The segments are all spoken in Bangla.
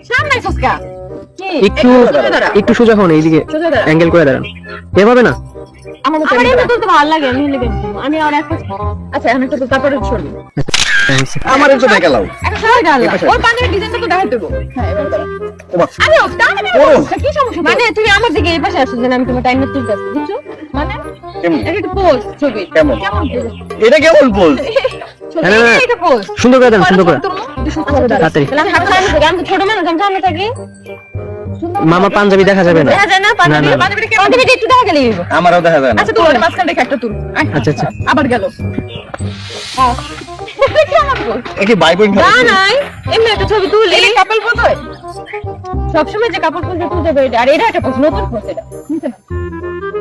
সামনে সস্কা একটু একটু সোজা হন, এইদিকে অ্যাঙ্গেল করে দাঁড়ান। এভাবে না, আমার এমনি তুলতে ভালো লাগে, আমি লেগে আমি আর একটা আচ্ছা এখন একটা তারপরে ছড়ি আমার একটু দেখালাও। একটা সবাই গেল ওর পাঞ্জাবি ডিজাইনটা তো দেখাই দেবো। হ্যাঁ এবার দাঁড়া আরে ও টানে কি সমস্যা? মানে তুমি আমার দিকে এই পাশে আসো, যেন আমি তোমার টাইম তুলতে আসছি, বুঝছো? মানে কেমন? একটা পোজ ছবি কেমন? কেমন পোজ? এটা কেমন বল? এটা পোজ সুন্দর করে দেন, সুন্দর করে তাড়াতাড়ি। তাহলে আমি হাত সামনে থাকি, আমি তো ছোট মানুষ, আমি সামনে থাকি। মামা পাঞ্জাবি দেখা যাবে না। দেখা যায় না পাঞ্জাবি? পাঞ্জাবি একটু দেখা গেলেই হইব। আমারও দেখা যায় না। আচ্ছা তুল, মাঝখান থেকে একটা তুল। আচ্ছা আচ্ছা, আবার গেল একে ভাই বোন না নাই এমনি একটা ছবি তুলি। কাপল পোজ হয় সবসময়, যে কাপল পোজ তুলতে হবে এটা। আর এটা একটা পোজ, নতুন পোজ এটা।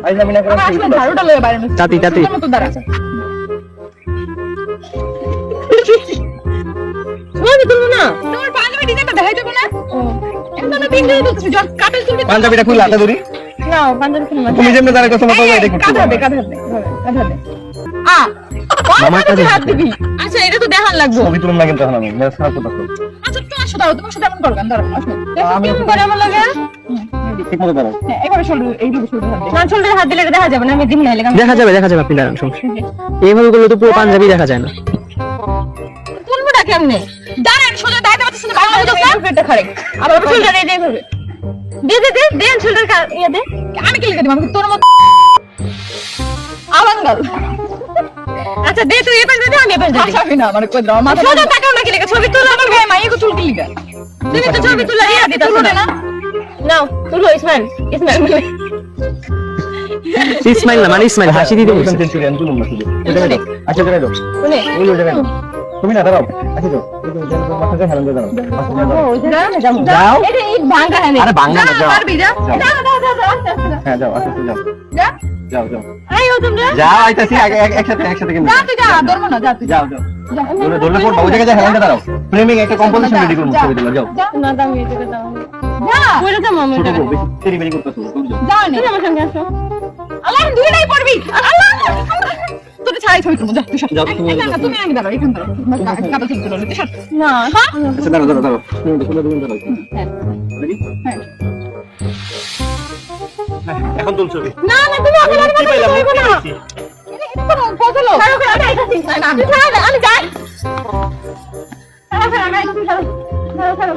আইজ আমি না করে আবার আসলে ধারুটা লয়ে বাইরে নিচ্ছি। তাতি তাতি। সুন্দর মতো দাঁড়া। ছবি তুলবো না, তোমার পাঞ্জাবি ডিজাইনটা দেখাই দেবো না। এখন তো তিন দিন তুলছি, যখন কাপল তুলবি পাঞ্জাবিটা খুলে হাতে ধরি। না পাঞ্জাবি খুলবো না। তুমি যেমন দাঁড়া কথা মতো এটা করতে কাঁধা দে, পারো। কাঁধা দে। আ মামার কাছে হাত দিবি। আচ্ছা এটা তো দেখান লাগবে। ছবি তুলুম না কিন্তু এখন আমি মেস খারাপ কথা বল। আচ্ছা তো আসো, দাও তোমার সাথে এমন করবেন, দাঁড়াও আসো। কেমন করে আমার লাগে? ঠিক মতো দাঁড়াও। হ্যাঁ এবারে শোল্ডার, এইভাবে শোল্ডার হাত দিই। না শোল্ডারে হাত দিলে এটা দেখা যাবে না, আমি দিন না এলাকা দেখা যাবে দেখা যাবে, আপনি দাঁড়ান, সমস্যা নেই। এইভাবে করলে তো পুরো পাঞ্জাবি দেখা যায় না। তুলবো না কেমনে? দাঁড়ান সোজা দাঁড়াতে পারতেছ না, ভালো তো স্যার পেটটা খারে। আবার শোল্ডারে এই এইভাবে দে দে দে দেন শোল্ডার ইয়া দে। আমি কি লিখে দিব? আমি তোর মত আবাঙ্গাল। আচ্ছা দে তুই এই পাশে দে, আমি এই পাশে দিই। আচ্ছা না মানে কই দাও মাথা সোজা তাকাও না, কি লিখে ছবি তুলো আমার গায়ে মাইয়ে কো চুল কি লিখে? তুমি তো ছবি তুলে ইয়া দিতা না। নাও তুলো ইসমাইল, ইসমাইল মিলে ইসমাইল না, মানে ইসমাইল হাসি দিতে বলছে। সেঞ্চুরিয়ান তুলুম না শুধু। এটা দাও। আচ্ছা দাঁড়াও দাও। শুনে এই ওটা দাও। তুমি না দাঁড়াও। আচ্ছা দাও। এই যে মাথাটা হেলান দাও। মাথাটা দাও। যাও। এটা এই ভাঙা হ্যাঁ আরে ভাঙা না, যাও। পারবি যা যা যা যা হ্যাঁ যাও, আচ্ছা যাও। যা যাও যাও। আই ও তোমরা যাও আইতাছি, একসাথে কিন্তু। যা তুই যা, ধরবো না, যা তুই যাও যাও। ধরলে পড়বা, ওই জায়গায় হেলান দাঁড়াও। ফ্রেমিং একটা কম্পোজিশন রেডি করুন ছবি দিলা, যাও। যা না দাম এই জায়গা দাও যা কইরা যা মামা ছোট বউ বেশি তেরি করতেছো, তুমি যাও। যা নি আমার সঙ্গে আসো। আল্লাহ দুইটাই পড়বি, আল্লাহ তোকে ছাড়াই ছবি তুলবো, যা তুই সব যাও, তুমি না তুমি আমি দাঁড়াও, এখানে দাঁড়াও, কাপড় ছবি তুলো না আচ্ছা দাঁড়াও দাঁড়াও দাঁড়াও। তুমি দাঁড়াও। হ্যাঁ রেডি? হ্যাঁ এখন তুল ছবি। না না তুমি আমাকে লাগবে কি পাইলাম, না কি পাইছি? এটা তো বদলো ছাড়ো করে আমি আইতাছি না আমি ছাড়ো আমি যাই ছাড়ো আমি আইতাছি ছাড়ো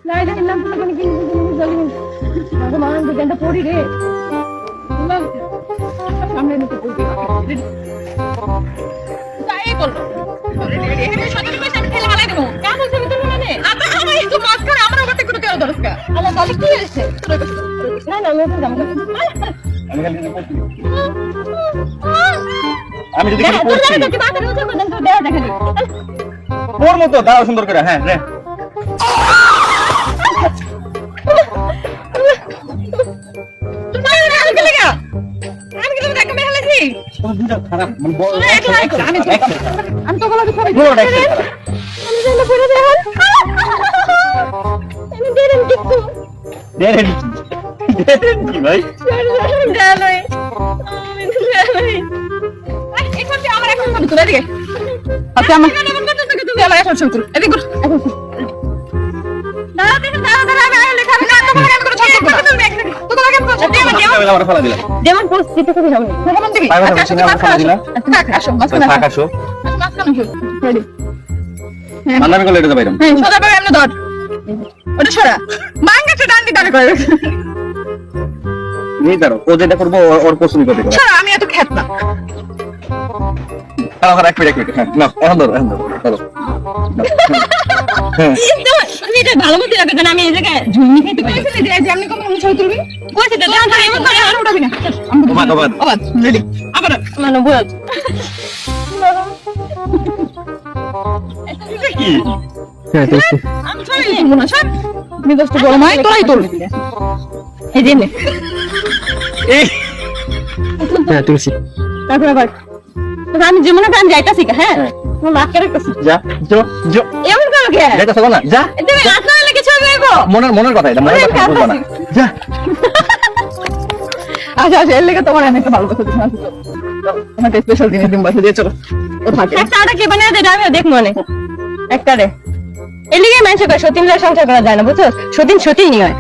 নাই দেখেন না তুমি কোন কি জলদি আগে মান দিগন্ত পড়ি রে সামনে নিতে পড়বি যাই করলো রেডি এখানে সত্যি কইছ আমি খেলা হালাই দেব কেমন ছবি তুলবো না রে আপা আমার এই তো মাঝখানে আমার ওপর থেকে কেন দরকার আল্লাহ তাহলে কি হইছে না না আমি তো জাম আমি খালি যদি পড়ছি। আমি যদি খালি পড়ছি। ওর মতো দাঁড়াও সুন্দর করে, হ্যাঁ রে। তোমার দুইটা খারাপ, মানে বড় আমি তো বলা দিতে পুরোটা একটা। আমি জানা পড়ে দেখুন আমি দেন টিকু দেন কি ভাই? জানাই আমি জানাই এই করতে আমার এখন মনে করে দিকে আচ্ছা আমার এমন করতে তুমি আমার এখন শুরু করো এদিকে করো এখন দাঁড়া আমি লেখা না তোমাকে আমি করে ছোট করে তুমি একদম তোমাকে আমি করতে আমার ফলা দিলা। যেমন পোস্ট দিতে কবি হবে ভগবান দিবি পাইবা তো তুমি আমার ফলা দিলা। থাক আসো মাঝখানে থাক আসো। মাঝখানে আসো রেডি মান্দামি করলে এটা তো বাইরাম। হ্যাঁ সোজা ভাবে এমনি ধর ওটা সরা মাঙ্গাটা ডান দি দাঁড়া করে এই দাঁড়াও, ও যেটা করবো ওর পছন্দ করতে করো। সরা আমি এত খেত না তাও এক মিনিট হ্যাঁ না এখন ধরো ধরো। হ্যাঁ তুমি এটা ভালো মতো রাখবে না আমি এই জায়গায় ঝুলনি খেতে পারি যে আমি কখন ছবি তুলবি কইছে তো আমি এমন করে আর উঠাবি না ওবাদ রেডি আবার মানে বল কি? হ্যাঁ তুলছি। আমি ছবি তুলবো না সব তুমি দোস্ত বড় মাই তোরাই তুল এই যে নে এই হ্যাঁ তুলছি। তারপর আবার তো আমি যেমন আমি যাইতাছি হ্যাঁ তোমার মাকে রাখতাছি যা যো যো এমন করো কে যেটা সব না যা। তুমি আসলে লাগে ছবি আইবো মনের কথা এটা, মনের কথা বলবো না। যা আচ্ছা আচ্ছা এর লেগে তোমার আমি একটা ভালো কথা দিচ্ছি তোমার স্পেশাল দিনে দিন বাসা দিয়ে চলো ও থাকে একটা কে বানিয়ে দে আমি দেখবো অনেক একটা রে এলিগে মানুষ করে সতীন সংসার করা যায় না বুঝছো সতীন সতীনই হয়